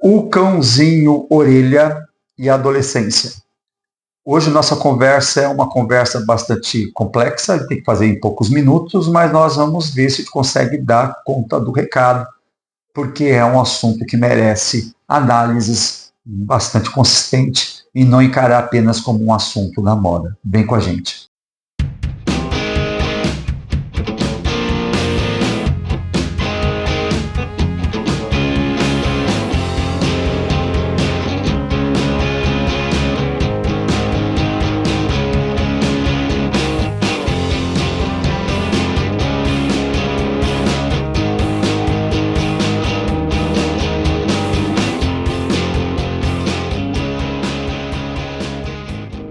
O cãozinho orelha e a adolescência. Hoje nossa conversa é uma conversa bastante complexa, tem que fazer em poucos minutos, mas nós vamos ver se a gente consegue dar conta do recado, porque é um assunto que merece análises bastante consistentes e não encarar apenas como um assunto da moda. Vem com a gente.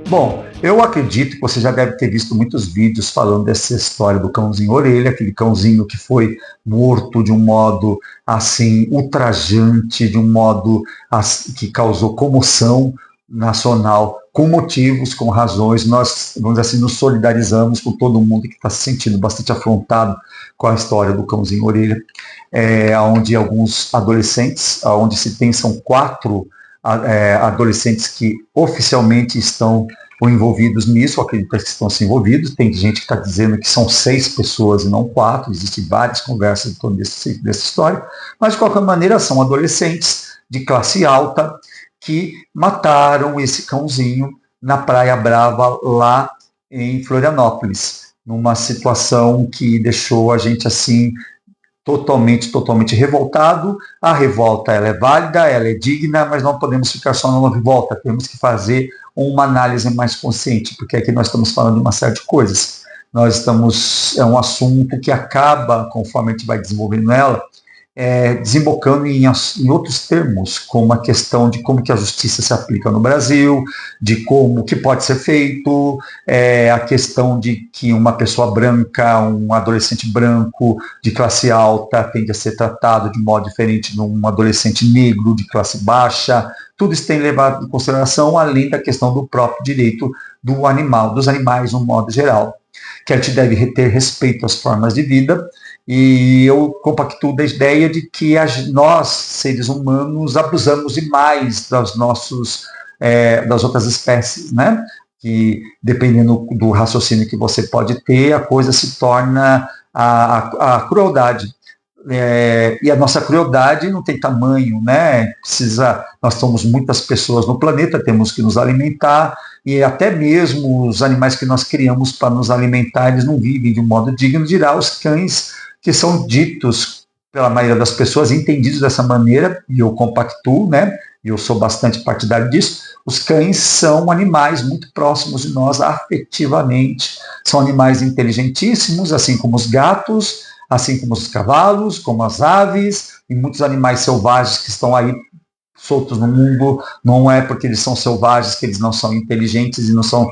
Bom, eu acredito que você já deve ter visto muitos vídeos falando dessa história do cãozinho orelha, aquele cãozinho que foi morto de um modo assim ultrajante, de um modo que causou comoção nacional, com motivos, com razões. Nós, vamos dizer assim, nos solidarizamos com todo mundo que está se sentindo bastante afrontado com a história do cãozinho orelha, onde alguns adolescentes, onde se tem são 4 adolescentes que oficialmente estão envolvidos nisso, acredito que estão se envolvidos. Tem gente que está dizendo que são 6 pessoas e não 4, existem várias conversas em torno dessa história, mas de qualquer maneira são adolescentes de classe alta que mataram esse cãozinho na Praia Brava, lá em Florianópolis, numa situação que deixou a gente assim totalmente revoltado. A revolta ela é válida, ela é digna, mas não podemos ficar só na revolta, temos que fazer uma análise mais consciente, porque aqui nós estamos falando de uma série de coisas. É um assunto que acaba, conforme a gente vai desenvolvendo ela, desembocando em outros termos, como a questão de como que a justiça se aplica no Brasil, de como que pode ser feito, a questão de que uma pessoa branca, um adolescente branco de classe alta tende a ser tratado de modo diferente de um adolescente negro de classe baixa. Tudo isso tem levado em consideração, além da questão do próprio direito do animal, dos animais no modo geral, que a gente deve ter respeito às formas de vida. E eu compactuo da ideia de que nós, seres humanos, abusamos demais das outras espécies, né? Que, dependendo do raciocínio que você pode ter, a coisa se torna a crueldade. E a nossa crueldade não tem tamanho, né? Nós somos muitas pessoas no planeta, temos que nos alimentar, e até mesmo os animais que nós criamos para nos alimentar, eles não vivem de um modo digno, dirá os cães, que são ditos pela maioria das pessoas, entendidos dessa maneira, e eu compactuo, né? E eu sou bastante partidário disso. Os cães são animais muito próximos de nós afetivamente, são animais inteligentíssimos, assim como os gatos, assim como os cavalos, como as aves, e muitos animais selvagens que estão aí soltos no mundo. Não é porque eles são selvagens que eles não são inteligentes e não são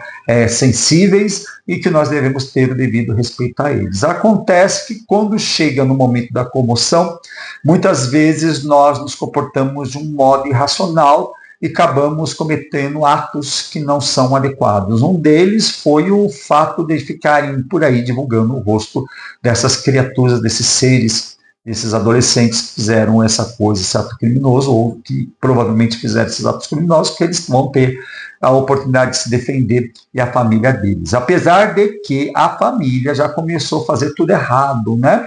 sensíveis, e que nós devemos ter o devido respeito a eles. Acontece que quando chega no momento da comoção, muitas vezes nós nos comportamos de um modo irracional e acabamos cometendo atos que não são adequados. Um deles foi o fato de ficarem por aí divulgando o rosto dessas criaturas, desses seres, desses adolescentes que fizeram essa coisa, esse ato criminoso, ou que provavelmente fizeram esses atos criminosos, porque eles vão ter a oportunidade de se defender, e a família deles. Apesar de que a família já começou a fazer tudo errado, né?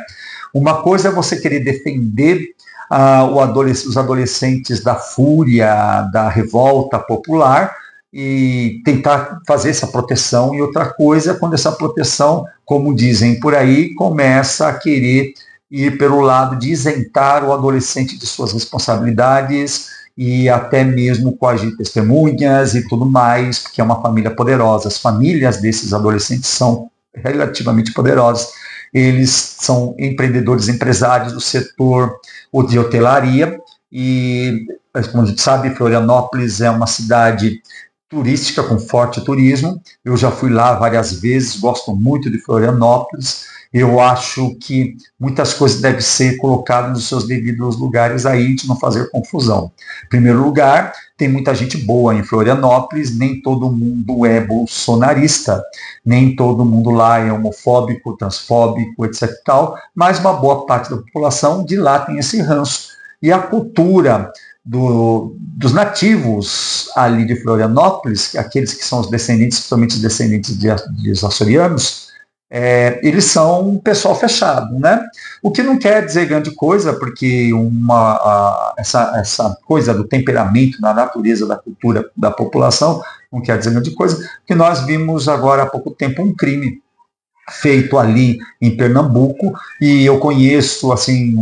Uma coisa é você querer defender os adolescentes da fúria, da revolta popular, e tentar fazer essa proteção, e outra coisa é quando essa proteção, como dizem por aí, começa a querer ir pelo lado de isentar o adolescente de suas responsabilidades e até mesmo coagir testemunhas e tudo mais, porque é uma família poderosa. As famílias desses adolescentes são relativamente poderosas. Eles são empreendedores, empresários do setor de hotelaria, e, como a gente sabe, Florianópolis é uma cidade turística com forte turismo. Eu já fui lá várias vezes, gosto muito de Florianópolis. Eu acho que muitas coisas devem ser colocadas nos seus devidos lugares aí, de não fazer confusão. Em primeiro lugar, tem muita gente boa em Florianópolis, nem todo mundo é bolsonarista, nem todo mundo lá é homofóbico, transfóbico, etc. Tal, mas uma boa parte da população de lá tem esse ranço. E a cultura dos nativos ali de Florianópolis, aqueles que são os descendentes, principalmente os descendentes de açorianos, eles são um pessoal fechado, né? O que não quer dizer grande coisa, porque essa coisa do temperamento, da natureza, da cultura da população, não quer dizer grande coisa, que nós vimos agora há pouco tempo um crime feito ali em Pernambuco, e eu conheço assim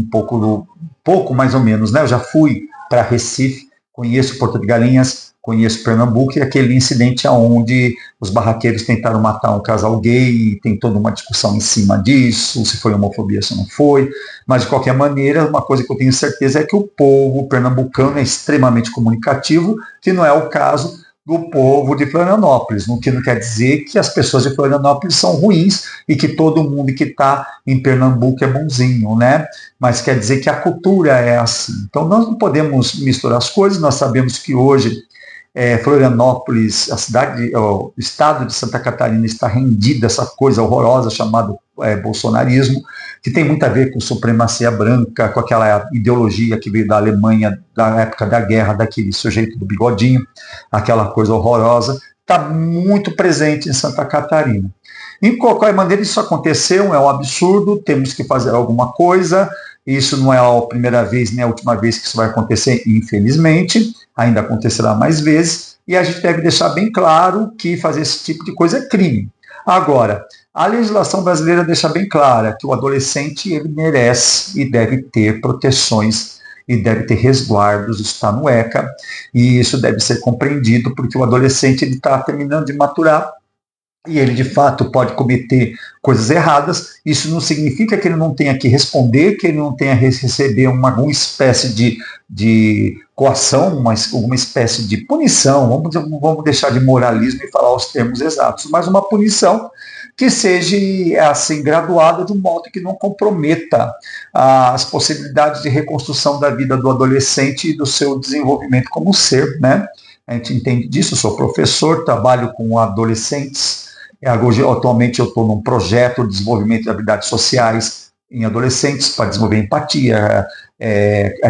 pouco mais ou menos, né? Eu já fui para Recife, conheço Porto de Galinhas, conheço Pernambuco, e aquele incidente onde os barraqueiros tentaram matar um casal gay, e tem toda uma discussão em cima disso, se foi homofobia, se não foi, mas de qualquer maneira, uma coisa que eu tenho certeza é que o povo pernambucano é extremamente comunicativo, que não é o caso do povo de Florianópolis, o que não quer dizer que as pessoas de Florianópolis são ruins e que todo mundo que está em Pernambuco é bonzinho, né? Mas quer dizer que a cultura é assim. Então nós não podemos misturar as coisas, nós sabemos que hoje Florianópolis, o estado de Santa Catarina está rendido a essa coisa horrorosa chamada bolsonarismo, que tem muito a ver com supremacia branca, com aquela ideologia que veio da Alemanha, da época da guerra, daquele sujeito do bigodinho, aquela coisa horrorosa, está muito presente em Santa Catarina. Em qualquer maneira, isso aconteceu, é um absurdo, temos que fazer alguma coisa. Isso não é a primeira vez nem a última vez que isso vai acontecer, infelizmente, ainda acontecerá mais vezes, e a gente deve deixar bem claro que fazer esse tipo de coisa é crime. Agora, a legislação brasileira deixa bem clara que o adolescente ele merece e deve ter proteções e deve ter resguardos, isso está no ECA, e isso deve ser compreendido, porque o adolescente está terminando de maturar, e ele de fato pode cometer coisas erradas. Isso não significa que ele não tenha que responder, que ele não tenha que receber alguma espécie de coação, alguma espécie de punição, vamos deixar de moralismo e falar os termos exatos, mas uma punição que seja assim graduada de um modo que não comprometa as possibilidades de reconstrução da vida do adolescente e do seu desenvolvimento como ser, né? A gente entende disso, eu sou professor, trabalho com adolescentes. Atualmente eu estou num projeto de desenvolvimento de habilidades sociais em adolescentes para desenvolver empatia,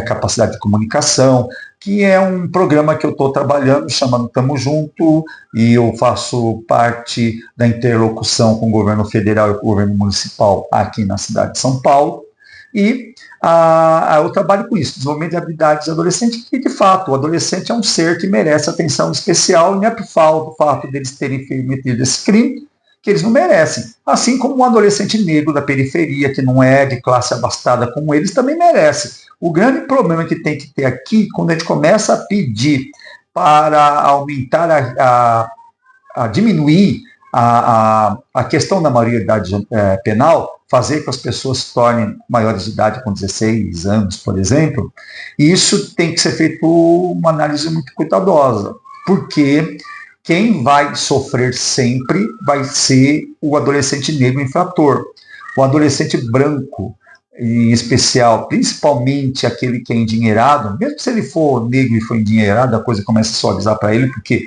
capacidade de comunicação, que é um programa que eu estou trabalhando, chamando Tamo Junto, e eu faço parte da interlocução com o governo federal e com o governo municipal aqui na cidade de São Paulo. E eu trabalho com isso, desenvolvimento de habilidades adolescentes, e de fato o adolescente é um ser que merece atenção especial, e não é por fato deles terem cometido esse crime que eles não merecem, assim como um adolescente negro da periferia, que não é de classe abastada como eles, também merece. O grande problema que tem que ter aqui, quando a gente começa a pedir para aumentar, a diminuir a questão da maioridade penal, fazer com que as pessoas se tornem maiores de idade com 16 anos, por exemplo, isso tem que ser feito uma análise muito cuidadosa, porque quem vai sofrer sempre vai ser o adolescente negro infrator. O adolescente branco, em especial, principalmente aquele que é endinheirado, mesmo se ele for negro e for endinheirado, a coisa começa a suavizar para ele, porque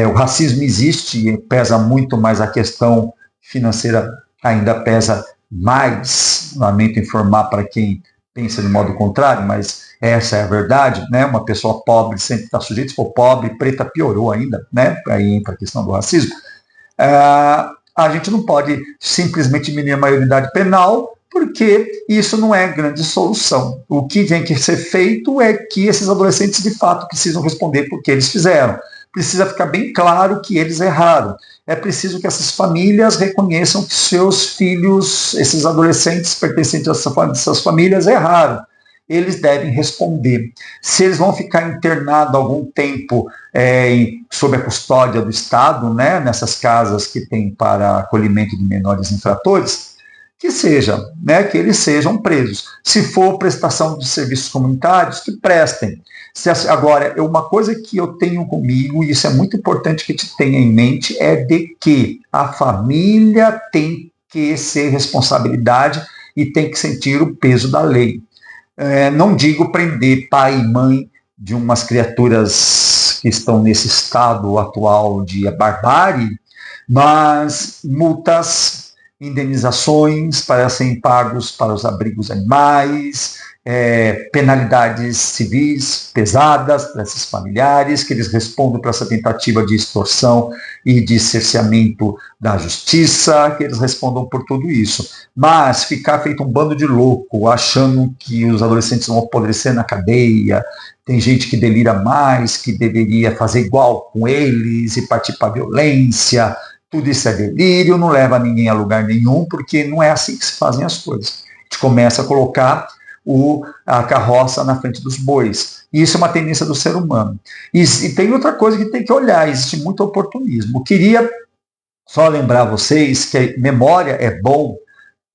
o racismo existe e pesa muito, mas a questão financeira ainda pesa mais. Lamento informar para quem pensa de modo contrário, mas essa é a verdade, né? Uma pessoa pobre sempre está sujeita, se for pobre, preta piorou ainda, né? Aí para a questão do racismo. A gente não pode simplesmente diminuir a maioridade penal, porque isso não é grande solução. O que tem que ser feito é que esses adolescentes de fato precisam responder por que eles fizeram. Precisa ficar bem claro que eles erraram. É preciso que essas famílias reconheçam que seus filhos, esses adolescentes pertencentes a essas famílias, erraram. Eles devem responder. Se eles vão ficar internados algum tempo sob a custódia do Estado, né, nessas casas que tem para acolhimento de menores infratores, que seja, né, que eles sejam presos. Se for prestação de serviços comunitários, que prestem. Agora, uma coisa que eu tenho comigo, e isso é muito importante que a gente tenha em mente, é de que a família tem que ser responsabilidade e tem que sentir o peso da lei. Não digo prender pai e mãe de umas criaturas que estão nesse estado atual de barbárie, mas multas, indenizações para serem pagos para os abrigos animais, penalidades civis pesadas para esses familiares, que eles respondam para essa tentativa de extorsão e de cerceamento da justiça, que eles respondam por tudo isso. Mas ficar feito um bando de louco, achando que os adolescentes vão apodrecer na cadeia, tem gente que delira mais, que deveria fazer igual com eles e partir para a violência, tudo isso é delírio, não leva ninguém a lugar nenhum, porque não é assim que se fazem as coisas. A gente começa a colocar a carroça na frente dos bois. E isso é uma tendência do ser humano. E tem outra coisa que tem que olhar, existe muito oportunismo. Eu queria só lembrar vocês que memória é bom,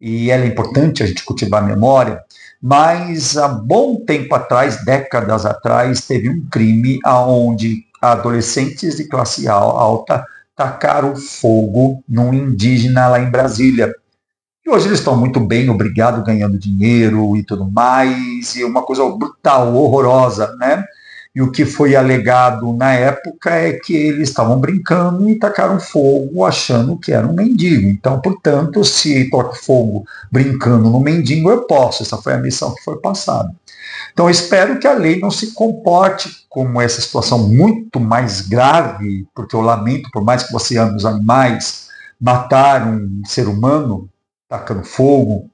e ela é importante a gente cultivar a memória, mas há bom tempo atrás, décadas atrás, teve um crime onde adolescentes de classe alta tacaram fogo num indígena lá em Brasília. E hoje eles estão muito bem, obrigado, ganhando dinheiro e tudo mais, e uma coisa brutal, horrorosa, né? E o que foi alegado na época é que eles estavam brincando e tacaram fogo achando que era um mendigo. Então, portanto, se toca fogo brincando no mendigo, eu posso. Essa foi a missão que foi passada. Então, eu espero que a lei não se comporte como essa situação muito mais grave, porque eu lamento, por mais que você ame os animais, matar um ser humano tacando fogo,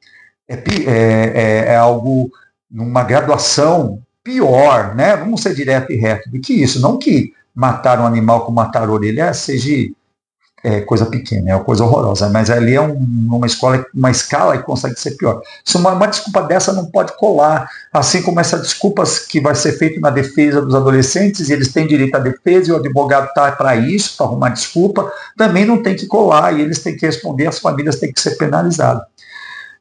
é algo numa graduação pior, né? Vamos ser direto e reto do que isso. Não que matar um animal como matar a orelha seja coisa pequena, é uma coisa horrorosa, mas ali é uma escala que consegue ser pior. Se uma desculpa dessa não pode colar, assim como essa desculpa que vai ser feita na defesa dos adolescentes, e eles têm direito à defesa, e o advogado está para isso, para arrumar desculpa, também não tem que colar, e eles têm que responder, as famílias têm que ser penalizadas.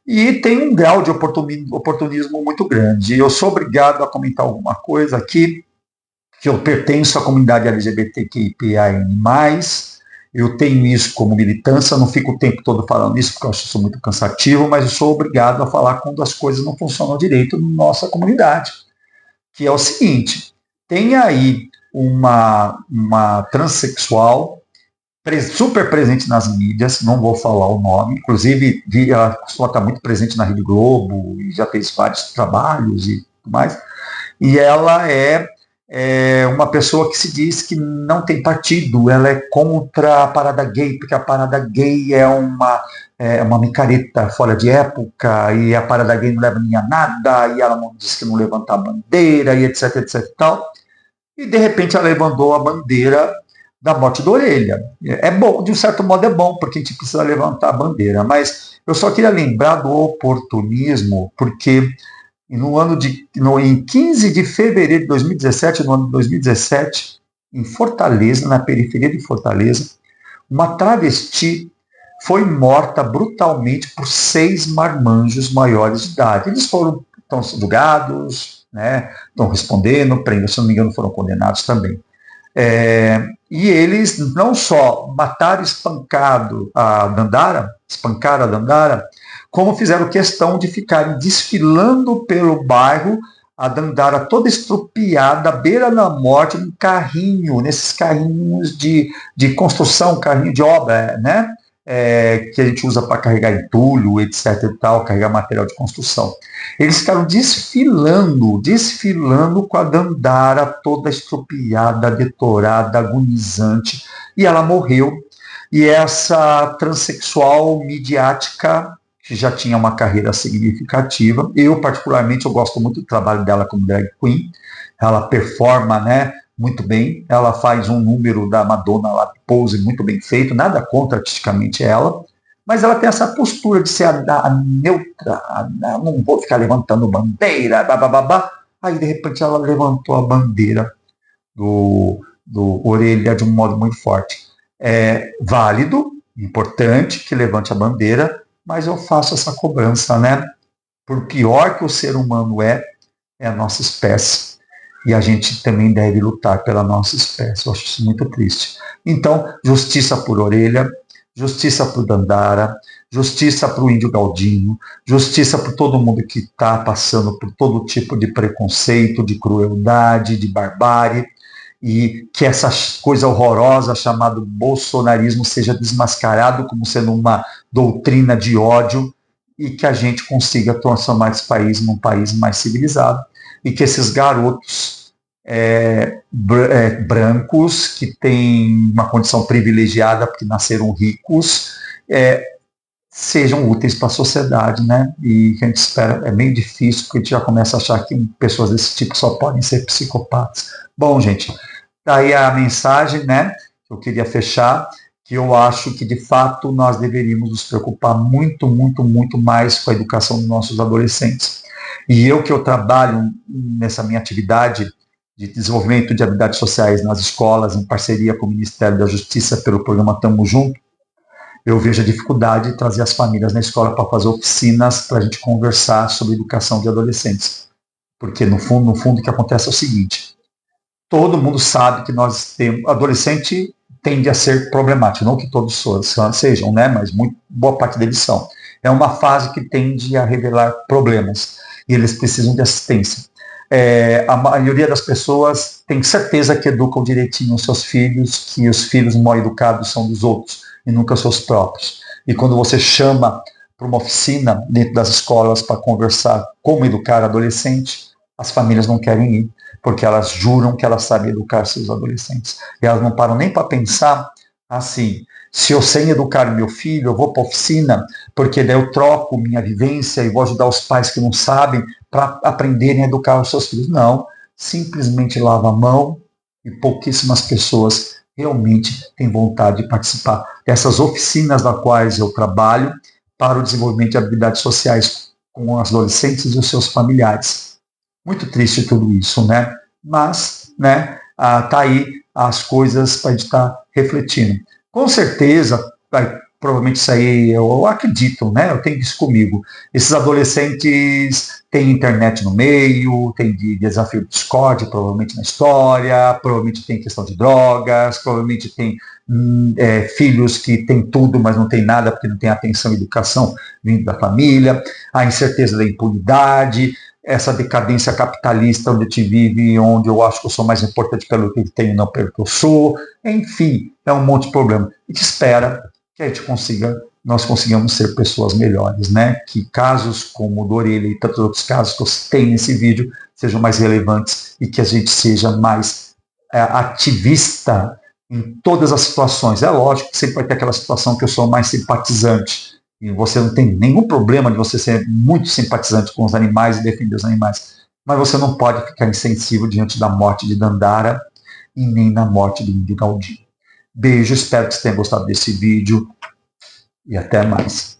E tem um grau de oportunismo muito grande. Eu sou obrigado a comentar alguma coisa aqui, que eu pertenço à comunidade LGBTQIA+, eu tenho isso como militância, não fico o tempo todo falando isso, porque eu acho isso muito cansativo, mas eu sou obrigado a falar quando as coisas não funcionam direito na nossa comunidade, que é o seguinte: tem aí uma transexual super presente nas mídias, não vou falar o nome, inclusive ela costuma estar muito presente na Rede Globo, e já fez vários trabalhos e tudo mais, e ela é uma pessoa que se diz que não tem partido, ela é contra a parada gay, porque a parada gay é uma micareta fora de época, e a parada gay não leva nem a nada, e ela não diz que não levanta a bandeira, e etc, etc e tal. E de repente ela levantou a bandeira da morte da orelha. É bom, de um certo modo é bom, porque a gente precisa levantar a bandeira, mas eu só queria lembrar do oportunismo, porque em 15 de fevereiro de 2017, no ano de 2017, em Fortaleza, na periferia de Fortaleza, uma travesti foi morta brutalmente por 6 marmanjos maiores de idade. Eles estão julgados, né, estão respondendo, se não me engano foram condenados também. E eles não só mataram, espancaram a Dandara, como fizeram questão de ficarem desfilando pelo bairro, a Dandara toda estrupiada, à beira da morte, num carrinho, nesses carrinhos de construção, carrinho de obra, né? Que a gente usa para carregar entulho, etc. e tal, carregar material de construção. Eles ficaram desfilando com a Dandara toda estrupiada, detorada, agonizante, e ela morreu. E essa transexual midiática, que já tinha uma carreira significativa, eu particularmente eu gosto muito do trabalho dela como drag queen, ela performa, né, muito bem, ela faz um número da Madonna lá, pose muito bem feito, nada contra artisticamente ela, mas ela tem essa postura de ser a neutra, não vou ficar levantando bandeira, bababá. Aí de repente ela levantou a bandeira do orelha de um modo muito forte. É válido, importante que levante a bandeira, mas eu faço essa cobrança, né? Por pior que o ser humano é a nossa espécie. E a gente também deve lutar pela nossa espécie. Eu acho isso muito triste. Então, justiça por orelha, justiça por Dandara, justiça para o índio Galdino, justiça por todo mundo que está passando por todo tipo de preconceito, de crueldade, de barbárie, e que essa coisa horrorosa chamada bolsonarismo seja desmascarado como sendo uma doutrina de ódio, e que a gente consiga transformar esse país num país mais civilizado e que esses garotos brancos que têm uma condição privilegiada porque nasceram ricos sejam úteis para a sociedade, né? E que a gente espera, é meio difícil, porque a gente já começa a achar que pessoas desse tipo só podem ser psicopatas. Bom, gente, daí a mensagem, né? Eu queria fechar, que eu acho que, de fato, nós deveríamos nos preocupar muito, muito, muito mais com a educação dos nossos adolescentes. E eu que eu trabalho nessa minha atividade de desenvolvimento de habilidades sociais nas escolas, em parceria com o Ministério da Justiça pelo programa Tamo Junto, eu vejo a dificuldade de trazer as famílias na escola para fazer oficinas para a gente conversar sobre educação de adolescentes. Porque, no fundo, o que acontece é o seguinte: todo mundo sabe que nós temos. Adolescente tende a ser problemático, não que todos sejam, né? Mas boa parte deles são. É uma fase que tende a revelar problemas e eles precisam de assistência. A maioria das pessoas tem certeza que educam direitinho os seus filhos, que os filhos mal educados são dos outros e nunca seus próprios. E quando você chama para uma oficina dentro das escolas para conversar como educar adolescente, as famílias não querem ir, porque elas juram que elas sabem educar seus adolescentes. E elas não param nem para pensar assim: se eu sei educar meu filho, eu vou para a oficina, porque daí eu troco minha vivência e vou ajudar os pais que não sabem para aprenderem a educar os seus filhos. Não, simplesmente lava a mão e pouquíssimas pessoas realmente têm vontade de participar dessas oficinas das quais eu trabalho para o desenvolvimento de habilidades sociais com os adolescentes e os seus familiares. Muito triste tudo isso, né? Mas, né, tá aí as coisas para a gente estar refletindo. Com certeza, provavelmente isso aí, eu acredito, né? Eu tenho isso comigo. Esses adolescentes têm internet no meio, tem desafio do Discord, provavelmente na história, provavelmente tem questão de drogas, provavelmente tem filhos que têm tudo, mas não tem nada porque não tem atenção e educação vindo da família, a incerteza da impunidade, essa decadência capitalista onde a gente vive, onde eu acho que eu sou mais importante pelo que eu tenho, não pelo que eu sou. Enfim, é um monte de problema. A gente espera que a gente nós consigamos ser pessoas melhores, né? Que casos como o do Orelha e tantos outros casos que eu citei nesse vídeo sejam mais relevantes e que a gente seja mais ativista em todas as situações. É lógico que sempre vai ter aquela situação que eu sou mais simpatizante, e você não tem nenhum problema de você ser muito simpatizante com os animais e defender os animais, mas você não pode ficar insensível diante da morte de Dandara e nem na morte do Índio Galdino. Beijo, espero que você tenha gostado desse vídeo e até mais.